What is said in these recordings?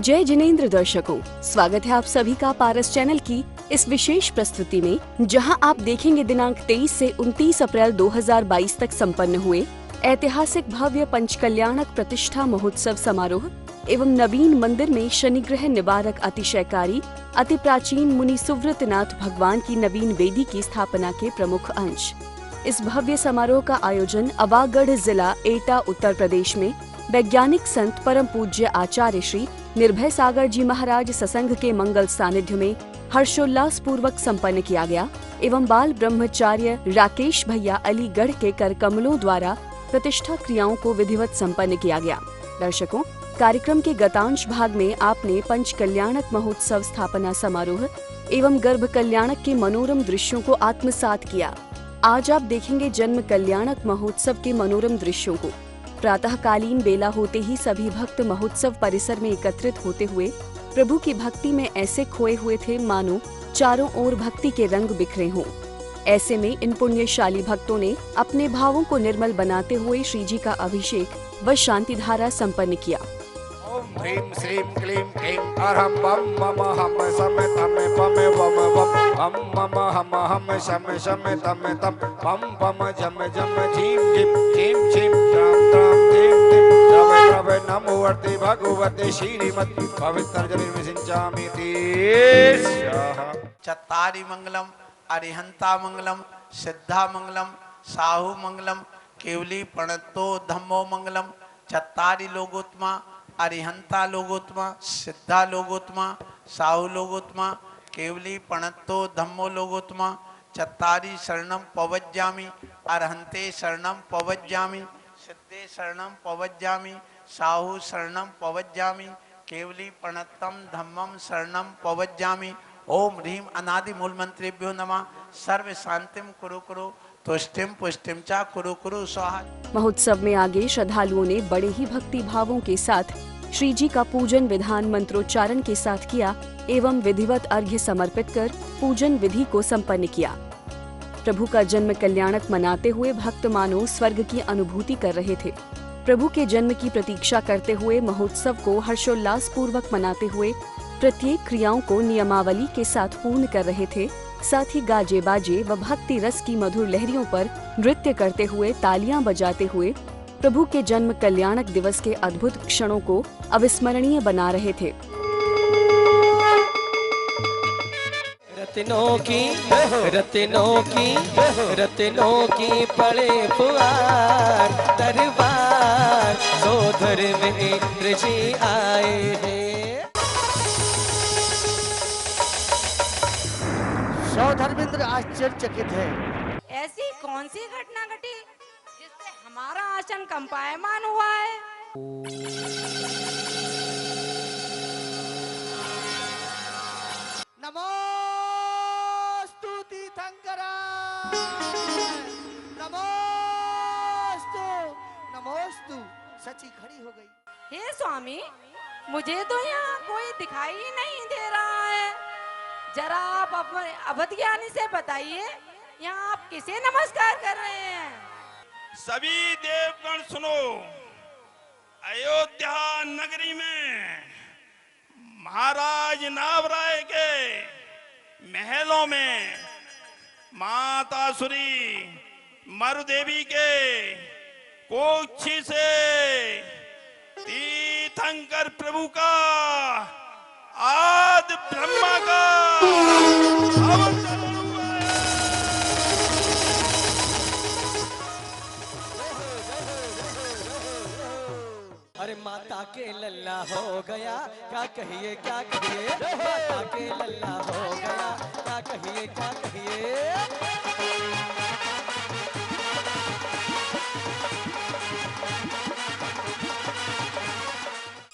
जय जिनेंद्र दर्शकों, स्वागत है आप सभी का पारस चैनल की इस विशेष प्रस्तुति में, जहां आप देखेंगे दिनांक 23 से 29 अप्रैल 2022 तक संपन्न हुए ऐतिहासिक भव्य पंचकल्याणक प्रतिष्ठा महोत्सव समारोह एवं नवीन मंदिर में शनिग्रह निवारक अतिशयकारी अति प्राचीन मुनि सुव्रतनाथ भगवान की नवीन वेदी की स्थापना के प्रमुख अंश। इस भव्य समारोह का आयोजन अवागढ़ जिला एटा उत्तर प्रदेश में वैज्ञानिक संत परम पूज्य आचार्य श्री निर्भय सागर जी महाराज ससंघ के मंगल सानिध्य में हर्षोल्लास पूर्वक संपन्न किया गया एवं बाल ब्रह्मचार्य राकेश भैया अलीगढ़ के कर कमलों द्वारा प्रतिष्ठा क्रियाओं को विधिवत संपन्न किया गया। दर्शकों, कार्यक्रम के गतांश भाग में आपने पंच कल्याणक महोत्सव स्थापना समारोह एवं गर्भ कल्याणक के मनोरम दृश्यों को आत्मसात किया। आज आप देखेंगे जन्म कल्याणक महोत्सव के मनोरम दृश्यों को। प्रातःकालीन बेला होते ही सभी भक्त महोत्सव परिसर में एकत्रित होते हुए प्रभु की भक्ति में ऐसे खोए हुए थे मानो चारों ओर भक्ति के रंग बिखरे हों। ऐसे में इन पुण्यशाली भक्तों ने अपने भावों को निर्मल बनाते हुए श्री जी का अभिषेक व शांति धारा संपन्न किया। ओम ह्रीं श्रीं क्लीं ऐं अरहं बम मम हम सम तम पम वम वम हम मम हम शम शम तम तम पम पम झम झम झीं झीं झीं त्राम त्राम धीं धीं रव रव नमो वर्ते भगवते श्रीमती पवित्र जले सिंचामि स्वाहा। चत्तारि मंगलम अरिहंता मंगलम सिद्धा मंगलम साहु मंगलम केवली प्रणतो धम्मो मंगलम। चत्तारि लोगोत्तमा अरिहंता लोगोत्तमा सिद्धा लोगोत्तमा साहु लोगोत्तमा केवली प्रणतो धम्मो लोगोत्तमा। चत्तारि शरणम पवज्जामि अरहंते शरणम पवज्जामि सिद्धे शरणम पवज्जामि साहु शरणम पवज्जामि केवली प्रणतम धम्मम शरणम पवज्जामि। ओम ह्रीं अनादि मूल मंत्रेभ्यो नमः। सर्व शांतिम कुरु कुरु तुष्टिम पुष्टिम चा कुरु कुरु स्वाहा। महोत्सव में आगे श्रद्धालुओं ने बड़े ही भक्ति भावों के साथ श्री जी का पूजन विधान मंत्रोच्चारण के साथ किया एवं विधिवत अर्घ्य समर्पित कर पूजन विधि को संपन्न किया। प्रभु का जन्म कल्याणक मनाते हुए भक्त मानो स्वर्ग की अनुभूति कर रहे थे। प्रभु के जन्म की प्रतीक्षा करते हुए महोत्सव को हर्षोल्लास पूर्वक मनाते हुए प्रत्येक क्रियाओं को नियमावली के साथ पूर्ण कर रहे थे। साथ ही गाजे बाजे व भक्ति रस की मधुर लहरियों पर नृत्य करते हुए तालियां बजाते हुए प्रभु के जन्म कल्याणक दिवस के अद्भुत क्षणों को अविस्मरणीय बना रहे थे। रत्नों की पड़े फुआर दरबार सोधर में इंद्र जी आए हैं। सौधर्मेंद्र आश्चर्यचकित है। ऐसी कौन सी घटना घटी जिससे हमारा आसन कंपायमान हुआ है? नमोस्तु तीर्थंकरा नमोस्तु नमोस्तु। सची खड़ी हो गई। हे स्वामी, मुझे तो यहाँ कोई दिखाई ही नहीं दे रहा है। जरा आप अपने अवधज्ञानी से बताइए, यहाँ आप किसे नमस्कार कर रहे हैं? सभी देवगण सुनो, अयोध्या नगरी में महाराज नावराय के महलों में मातासुरी मरुदेवी के कोक्षी से तीर्थंकर प्रभु का आदि ब्रह्मा का हवन चालू हुआ है। अरे माता के लल्ला हो गया, क्या कहिए क्या कहिए। माता के लल्ला हो गया, क्या कहिए क्या कहिए।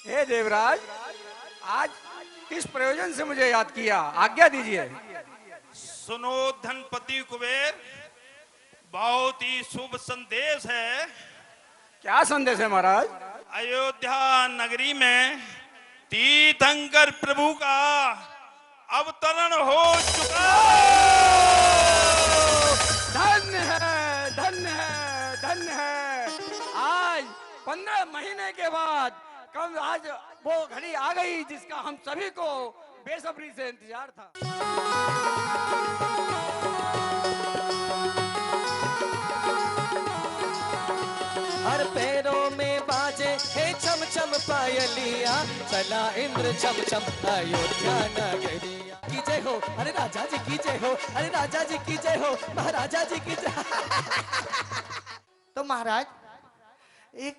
हे देवराज, आज किस प्रयोजन से मुझे याद किया, आज्ञा दीजिए। सुनो धनपति कुबेर, बहुत ही शुभ संदेश है। क्या संदेश है महाराज? अयोध्या नगरी में तीर्थंकर प्रभु का अवतरण हो चुका। धन्य है, धन्य है, धन्य है। आज 15 महीने के बाद कल आज वो घड़ी आ गई जिसका हम सभी को बेसब्री से इंतजार था। हर पैरों में बाजे हे चम चम पायलिया, चला इंद्र चम चम अयोध्या नगरिया। की जय हो, अरे राजा जी की जय हो, अरे राजा जी की जय हो, महाराजा जी की जय। तो महाराज, एक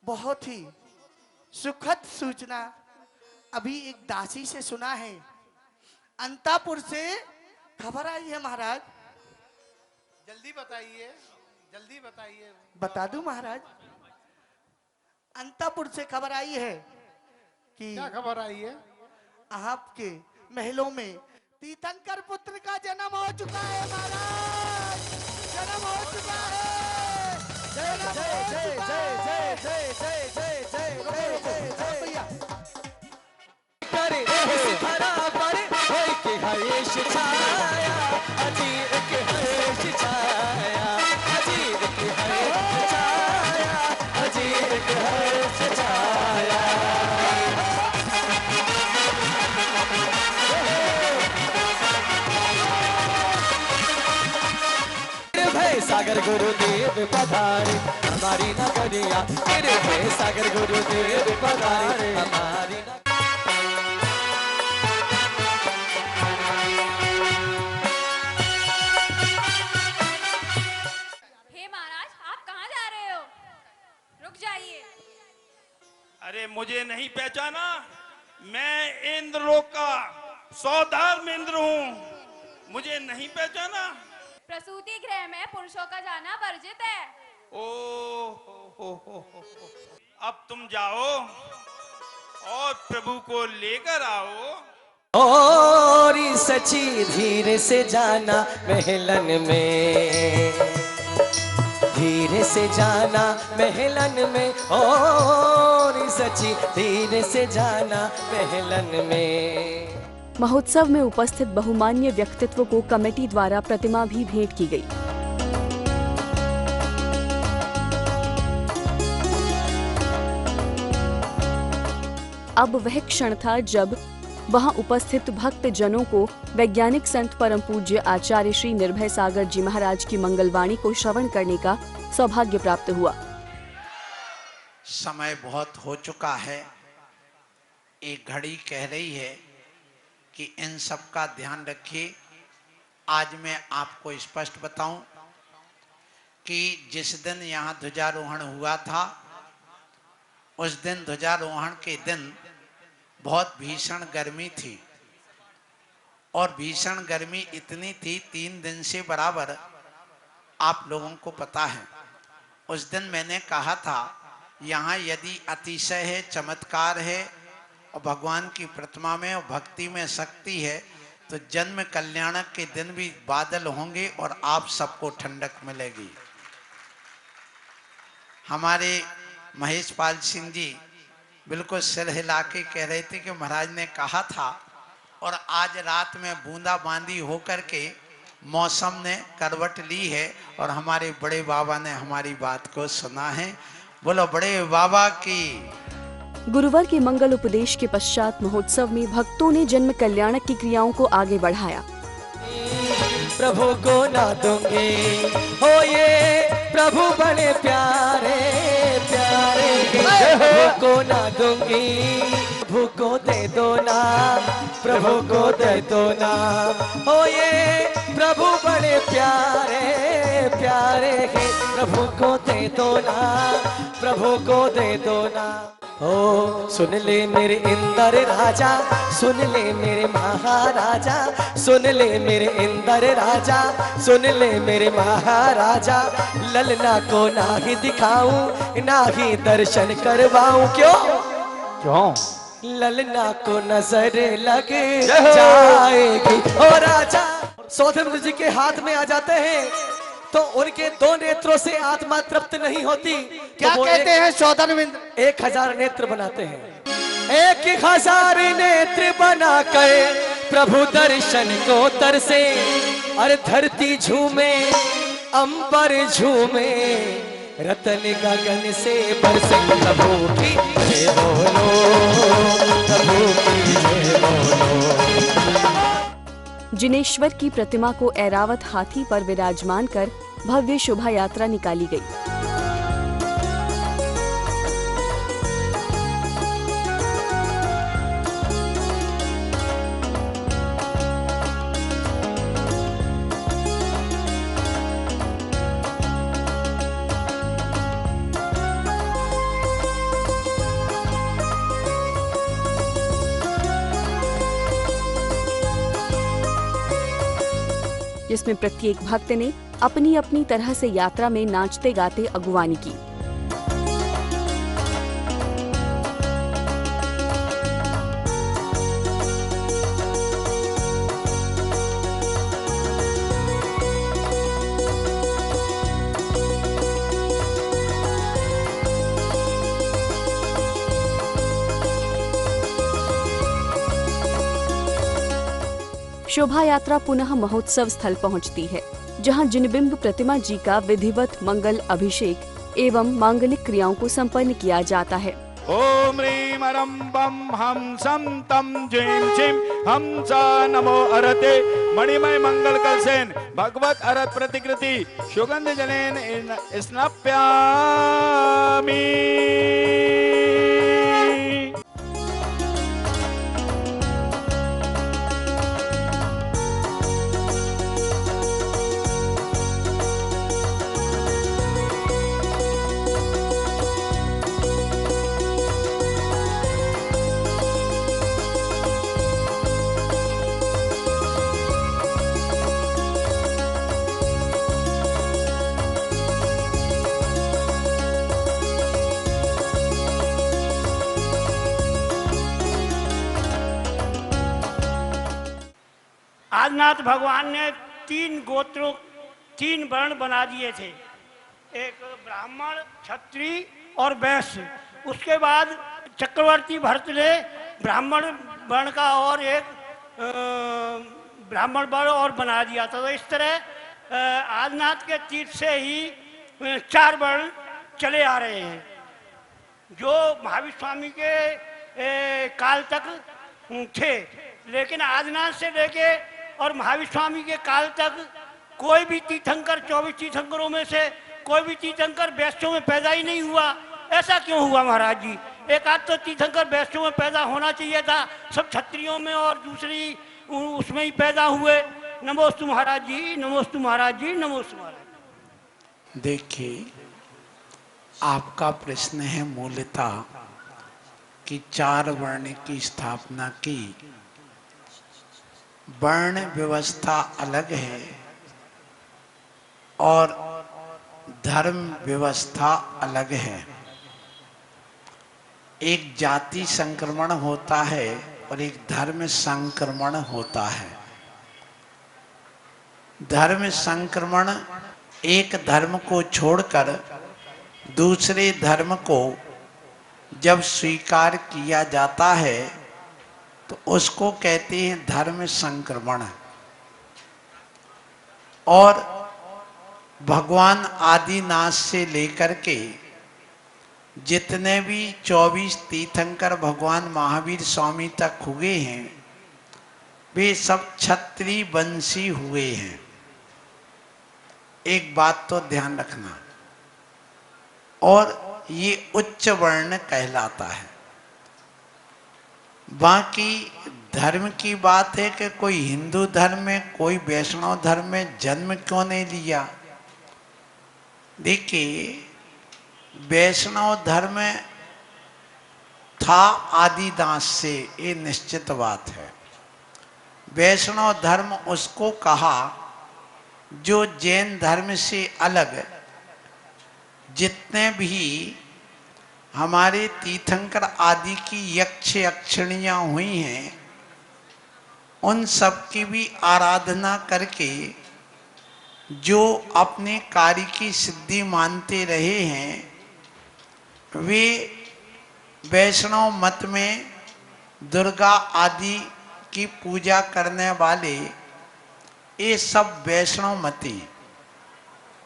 बहुत ही सुखद सूचना अभी एक दासी से सुना है। अंतापुर से खबर आई है महाराज। जल्दी बताइए, जल्दी बताइए। बता दूं महाराज, अंतापुर से खबर आई है कि क्या खबर आई है? आपके महलों में तीर्थंकर पुत्र का जन्म हो चुका है महाराज, जन्म हो चुका है। जय जय जय जय जय जय जय जय जय जय जय भैया करे इस धरा पर होय के हर्ष छाया, अजीब के हर्ष छाया, अजीब के हर्ष छाया, अजीब के हर्ष छाया। निर्भय सागर गुरुदेव पधारे हमारी नगरिया, निर्भय सागर गुरुदेव पधारे हमारी नगरिया। अरे मुझे नहीं पहचाना? मैं इंद्रलोक का सौदार इंद्र हूँ, मुझे नहीं पहचाना? प्रसूति गृह में पुरुषों का जाना वर्जित है। हो। अब तुम जाओ और प्रभु को लेकर आओ। और सची धीरे से जाना महलन में, धीरे से जाना महलन में, और सची धीरे से जाना महलन में। महोत्सव में उपस्थित बहुमान्य व्यक्तित्व को कमेटी द्वारा प्रतिमा भी भेंट की गई। अब वह क्षण था जब वहां उपस्थित भक्त जनों को वैज्ञानिक संत परम पूज्य आचार्य श्री निर्भय सागर जी महाराज की मंगलवाणी को श्रवण करने का सौभाग्य प्राप्त हुआ। समय बहुत हो चुका है। एक घड़ी कह रही है कि इन सब का ध्यान रखिए। आज मैं आपको स्पष्ट बताऊं कि जिस दिन यहाँ ध्वजारोहण हुआ था, उस दिन ध्वजारोहण के दिन बहुत भीषण गर्मी थी, और भीषण गर्मी इतनी थी 3 दिन से बराबर, आप लोगों को पता है। उस दिन मैंने कहा था यहाँ यदि अतिशय है, चमत्कार है और भगवान की प्रतिमा में और भक्ति में शक्ति है, तो जन्म कल्याणक के दिन भी बादल होंगे और आप सबको ठंडक मिलेगी। हमारे महेश पाल सिंह जी बिल्कुल सिर हिला के कह रहे थे कि महाराज ने कहा था, और आज रात में बूंदाबांदी होकर के मौसम ने करवट ली है और हमारे बड़े बाबा ने हमारी बात को सुना है। बोलो बड़े बाबा की। गुरुवार के मंगल उपदेश के पश्चात महोत्सव में भक्तों ने जन्म कल्याणक की क्रियाओं को आगे बढ़ाया। प्रभु को ना दूंगे हो ये प्रभु बड़े प्यारे प्यारे, प्रभु को ना दूंगी, प्रभु को दे दो ना, प्रभु को दे दो ना, हो ये प्रभु बड़े प्यारे प्यारे हैं, प्रभु को दे दो ना, प्रभु को दे दो ना। ओ सुन ले मेरे इंद्र राजा, सुन ले मेरे महाराजा, सुन ले मेरे इंद्र राजा, सुन ले मेरे महाराजा, ललना को ना ही दिखाऊं ना ही दर्शन करवाऊं। क्यों क्यों? ललना को नजर लग जाएगी। ओ राजा सौधेंद्र जी के हाथ में आ जाते हैं तो उनके 2 नेत्रों से आत्मा तृप्त नहीं होती। क्या तो कहते हैं सौधेंद्र? 1000 नेत्र बनाते हैं। 1000 नेत्र बना कर प्रभु दर्शन को तरसे, अरे धरती झूमे अंबर झूमे, रतन गगन से बरसे प्रभु की जय बोलो, प्रभु की जय बोलो। जिनेश्वर की प्रतिमा को ऐरावत हाथी पर विराजमान कर भव्य शोभा यात्रा निकाली गई। जिसमें प्रत्येक भक्त ने अपनी अपनी तरह से यात्रा में नाचते गाते अगुवानी की। शोभा यात्रा पुनः महोत्सव स्थल पहुंचती है, जहां जिनबिंब प्रतिमा जी का विधिवत मंगल अभिषेक एवं मांगलिक क्रियाओं को संपन्न किया जाता है। ओम ह्रीं अरं बम हम सम तम ज्वीं छिं हंस नमो अरते मणिमय मंगल कलसेन भगवत अरत प्रतिकृति सुगंध जलेन स्नप्यामि। आदिनाथ भगवान ने तीन वर्ण बना दिए थे, एक ब्राह्मण, क्षत्रिय और वैश्य। उसके बाद चक्रवर्ती भरत ने ब्राह्मण वर्ण का और एक ब्राह्मण वर्ण और बना दिया था। तो इस तरह आदिनाथ के तीर्थ से ही 4 वर्ण चले आ रहे हैं, जो महावीर स्वामी के काल तक थे। लेकिन आदिनाथ से लेके और महावीर स्वामी के काल तक कोई भी तीर्थंकर 24 तीर्थंकरों में से कोई भी तीर्थंकर वैश्यों में पैदा ही नहीं हुआ। ऐसा क्यों हुआ महाराज जी? एक आध तो तीर्थंकर वैश्यों में पैदा होना चाहिए था, सब क्षत्रियों में और दूसरी उसमें ही पैदा हुए। नमोस्तु महाराज जी, नमोस्तु महाराज जी, नमोस्तु महाराज। देखिए, आपका प्रश्न है मूलतः कि 4 वर्ण की स्थापना की। वर्ण व्यवस्था अलग है और धर्म व्यवस्था अलग है। एक जाति संक्रमण होता है और एक धर्म संक्रमण होता है। धर्म संक्रमण एक धर्म को छोड़कर दूसरे धर्म को जब स्वीकार किया जाता है तो उसको कहते हैं धर्म संक्रमण। और भगवान आदिनाथ से लेकर के जितने भी 24 तीर्थंकर भगवान महावीर स्वामी तक हुए हैं, वे सब क्षत्रिय वंशी हुए हैं। एक बात तो ध्यान रखना, और ये उच्च वर्ण कहलाता है। बाकी धर्म की बात है कि कोई हिंदू धर्म में, कोई वैष्णव धर्म में जन्म क्यों नहीं लिया। देखिए, वैष्णव धर्म था आदिनाथ से, ये निश्चित बात है। वैष्णव धर्म उसको कहा जो जैन धर्म से अलग जितने भी हमारे तीर्थंकर आदि की यक्ष यक्षिणियाँ हुई हैं, उन सब की भी आराधना करके जो अपने कार्य की सिद्धि मानते रहे हैं, वे वैष्णव मत में दुर्गा आदि की पूजा करने वाले ये सब वैष्णव मती।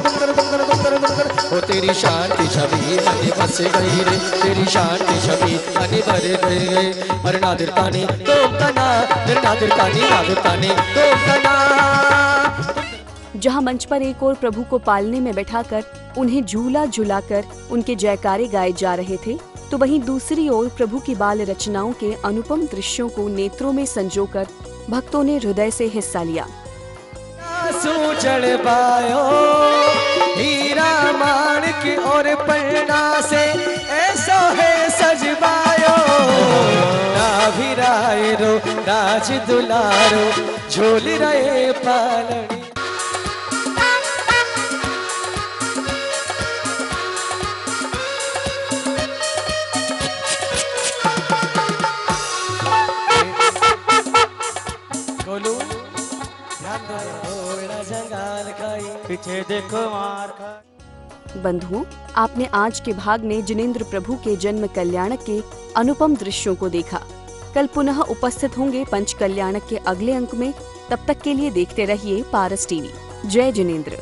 बुंगर बुंगर बुंगर बुंगर बुंगर। ओ तेरी शान की छवि मन बस गई रे, तेरी शान की छवि मन भर गई। अरे नादिर ताने तो कना, नादिर ताने तो कना। जहां मंच पर एक और प्रभु को पालने में बैठाकर उन्हें झूला झुलाकर उनके जयकारे गाए जा रहे थे, तो वहीं दूसरी ओर प्रभु की बाल रचनाओं के अनुपम दृश्यों को नेत्रों में संजोकर भक्तों ने हृदय से हिस्सा लिया। चढ़ पायो हीरा माणिक और पन्ना से ऐसा है सजवायो। ना भिराए रो राज दुलारो झोल रहे पालनी। पीछे देखो मार खा। बंधुओं, आपने आज के भाग में जिनेंद्र प्रभु के जन्म कल्याणक के अनुपम दृश्यों को देखा। कल पुनः उपस्थित होंगे पंच कल्याणक के अगले अंक में। तब तक के लिए देखते रहिए पारस टीवी। जय जिनेंद्र।